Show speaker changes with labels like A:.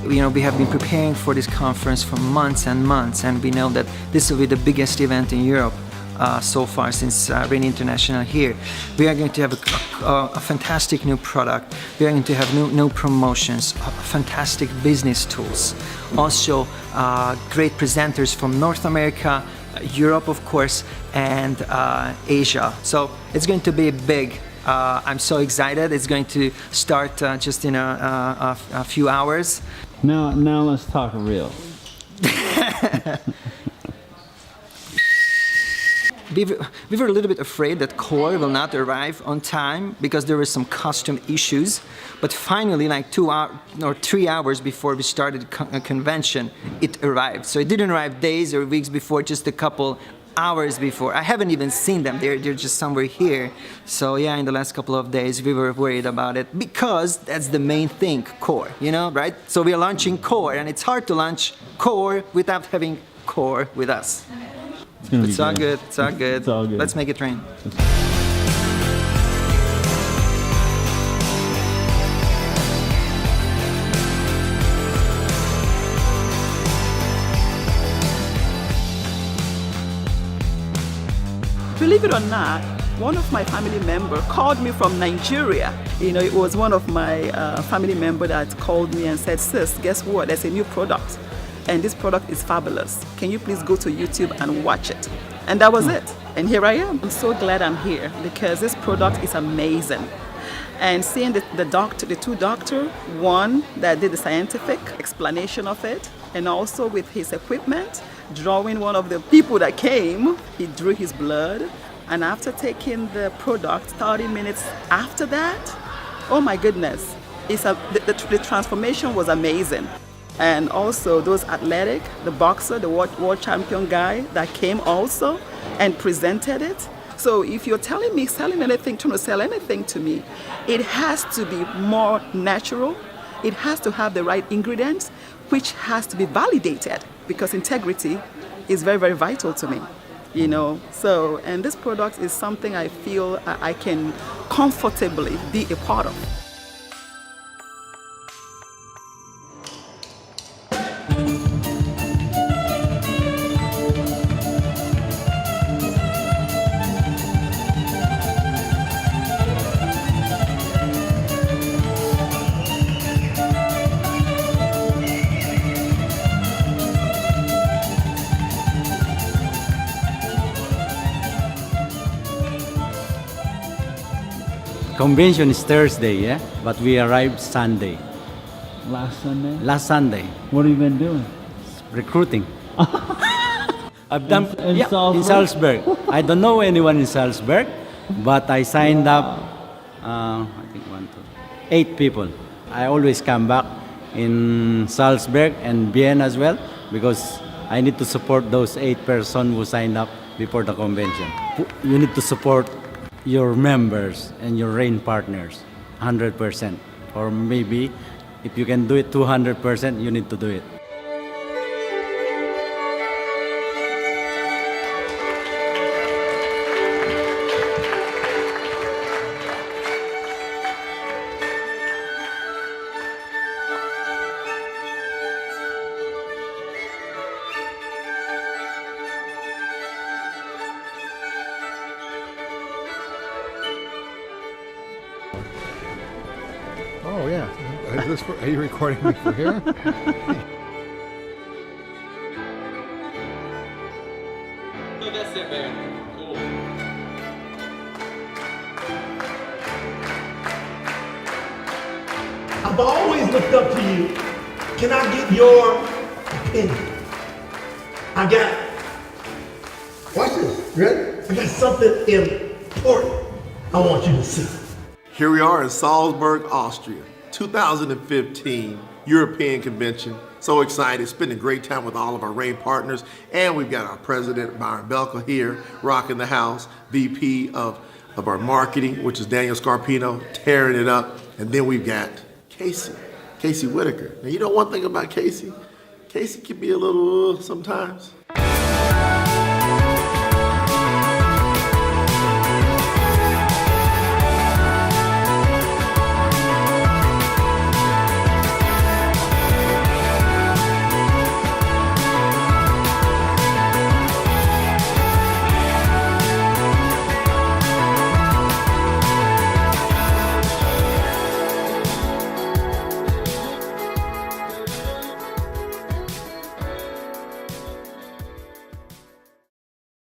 A: we have been preparing for this conference for months and months, and we know that this will be the biggest event in Europe so far since Rain International here. We are going to have a fantastic new product. We are going to have new promotions, fantastic business tools. Also, great presenters from North America, Europe, of course, and Asia. So it's going to be big. I'm so excited. It's going to start just in a few hours.
B: Now let's talk real.
A: We were a little bit afraid that Core will not arrive on time because there were some custom issues. But finally, like 2 hours or 3 hours before we started a convention, it arrived. So it didn't arrive days or weeks before, just a couple hours before. I haven't even seen them. They're just somewhere here. So yeah, in the last couple of days, we were worried about it because that's the main thing, Core, right? So we are launching Core, and it's hard to launch Core without having Core with us. It's all good. It's all good.
B: It's all good.
A: Let's make it rain.
C: Believe it or not, one of my family members called me from Nigeria. It was one of my family members that called me and said, "Sis, guess what? There's a new product. And this product is fabulous. Can you please go to YouTube and watch it?" And that was it. And here I am. I'm so glad I'm here because this product is amazing. And seeing the two doctors, one that did the scientific explanation of it, and also with his equipment, drawing one of the people that came, he drew his blood. And after taking the product, 30 minutes after that, oh my goodness, the transformation was amazing. And also those athletic, the boxer, the world champion guy that came also and presented it. So if you're telling me selling anything, trying to sell anything to me, it has to be more natural. It has to have the right ingredients, which has to be validated because integrity is very, very vital to me. So, and this product is something I feel I can comfortably be a part of.
D: Convention is Thursday, yeah? But we arrived Sunday.
B: Last Sunday?
D: Last Sunday.
B: What have you been doing?
D: Recruiting. I've done
B: in Salzburg?
D: in Salzburg. I don't know anyone in Salzburg, but I signed up, I think 8 people. I always come back in Salzburg and Vienna as well because I need to support those 8 persons who signed up before the convention. You need to support your members and your RAIN partners 100%, or maybe if you can do it 200%, you need to do it.
E: Oh yeah, are you recording me for here?
F: So that's it, man. Cool.
G: I've always looked up to you. Can I get your opinion? Watch this, ready? I got something important I want you to see.
H: Here we are in Salzburg, Austria, 2015 European Convention. So excited, spending a great time with all of our RAIN partners. And we've got our president, Byron Belka, here, rocking the house, VP of our marketing, which is Daniel Scarpino, tearing it up. And then we've got Casey Whitaker. Now, you know one thing about Casey? Casey can be a little sometimes.